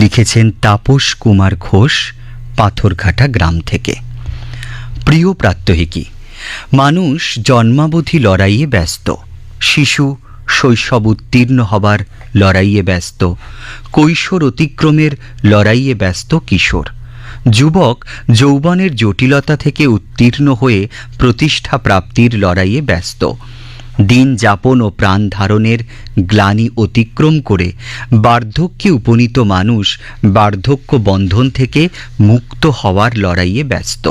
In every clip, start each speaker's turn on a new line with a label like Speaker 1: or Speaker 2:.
Speaker 1: লিখেছেন তাপস কুমার ঘোষ, পাথরঘাটা গ্রাম থেকে। প্রিয় প্রাত্যহিকী, মানুষ জন্মাবধি লড়াইয়ে ব্যস্ত, শিশু শৈশব উত্তীর্ণ হবার লড়াইয়ে ব্যস্ত, কৈশোর অতিক্রমের লড়াইয়ে ব্যস্ত কিশোর, যুবক যৌবনের জটিলতা থেকে উত্তীর্ণ হয়ে প্রতিষ্ঠা প্রাপ্তির লড়াইয়ে ব্যস্ত, দিন যাপন ও প্রাণ ধারণের গ্লানি অতিক্রম করে বার্ধক্যে উপনীত মানুষ বার্ধক্য বন্ধন থেকে মুক্ত হওয়ার লড়াইয়ে ব্যস্ত।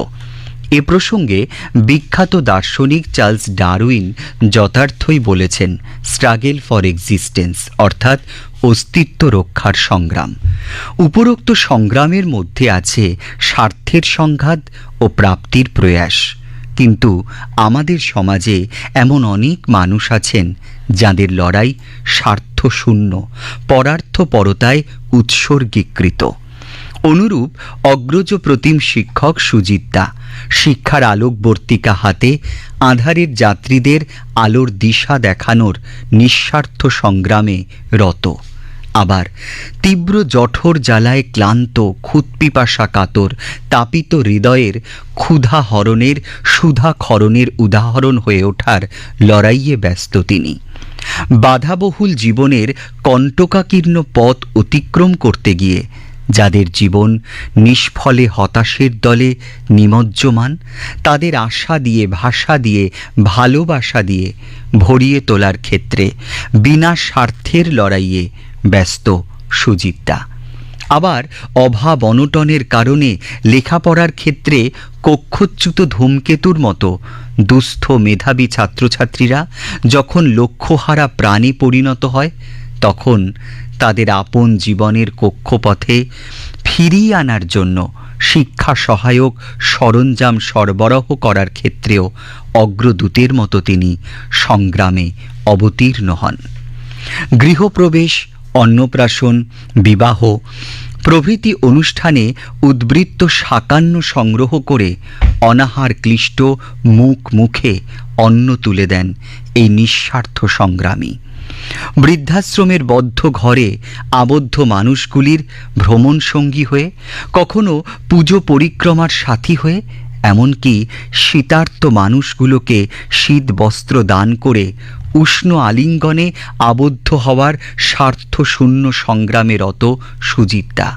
Speaker 1: এ প্রসঙ্গে বিখ্যাত দার্শনিক চার্লস ডারউইন যথার্থই বলেছেন, স্ট্রাগল ফর এক্সিস্টেন্স অর্থাৎ অস্তিত্ব রক্ষার সংগ্রাম। উপরোক্ত সংগ্রামের মধ্যে আছে স্বার্থের সংঘাত ও প্রাপ্তির প্রয়াস। কিন্তু আমাদের সমাজে এমন অনেক মানুষ আছেন যাদের লড়াই স্বার্থশূন্য, পরার্থপরতায় উৎসর্গীকৃত। অনুরূপ অগ্রজ প্রতিম শিক্ষক সুজিতদা শিক্ষার আলোকবর্তিকা হাতে আঁধারের যাত্রীদের আলোর দিশা দেখানোর নিঃস্বার্থ সংগ্রামে রত। আবার তীব্র জঠর জ্বালায় ক্লান্ত, ক্ষুৎপিপাসা কাতর, তাপিত হৃদয়ের ক্ষুধা হরণের, সুধা ক্ষরণের উদাহরণ হয়ে ওঠার লড়াইয়ে ব্যস্ত তিনি। বাধাবহুল জীবনের কণ্টকাকীর্ণ পথ অতিক্রম করতে গিয়ে যাদের জীবন নিষ্ফলে হতাশের দলে নিমজ্জমান, তাদের আশা দিয়ে, ভাষা দিয়ে, ভালোবাসা দিয়ে ভরিয়ে তোলার ক্ষেত্রে বিনা স্বার্থের লড়াইয়ে ব্যস্ত সুজিতদা। আবার অভাব অনটনের কারণে লেখাপড়ার ক্ষেত্রে কক্ষচ্যুত ধূমকেতুর মতো দুস্থ মেধাবী ছাত্রছাত্রীরা যখন লক্ষ্যহারা প্রাণে পরিণত হয়, তখন তাদের আপন জীবনের কক্ষপথে ফিরিয়ে আনার জন্য শিক্ষা সহায়ক সরঞ্জাম সরবরাহ করার ক্ষেত্রেও অগ্রদূতের মতো তিনি সংগ্রামে অবতীর্ণ হন। গৃহপ্রবেশ, অন্নপ্রাশন, বিবাহ প্রভৃতি অনুষ্ঠানে উদ্বৃত্ত সাকান্ন সংগ্রহ করে অনাহার ক্লিষ্ট মুখে অন্ন তুলে দেন এই নিঃস্বার্থ সংগ্রামী। বৃদ্ধাশ্রমের বদ্ধ ঘরে আবদ্ধ মানুষগুলির ভ্রমণ সঙ্গী হয়ে, কখনো পুজো পরিক্রমার সাথী হয়ে, এমনকি শীতার্ত মানুষগুলোকে শীত বস্ত্র দান করে উষ্ণ আলিঙ্গনে আবদ্ধ হওয়ার স্বার্থশূন্য সংগ্রামে রত সুজিতদা।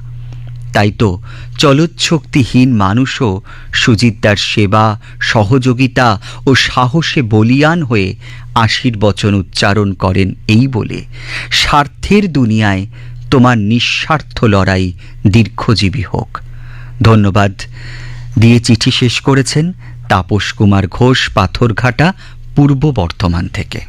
Speaker 1: তাই তো চলৎশক্তিহীন মানুষও সুজিতদার সেবা, সহযোগিতা ও সাহসে বলীয়ান হয়ে আশীর্বচন উচ্চারণ করেন এই বলে, স্বার্থের দুনিয়ায় তোমার নিঃস্বার্থ লড়াই দীর্ঘজীবী হোক। ধন্যবাদ দিয়ে চিঠি শেষ করেছেন তাপস কুমার ঘোষ, পাথরঘাটা, পূর্ব বর্ধমান থেকে।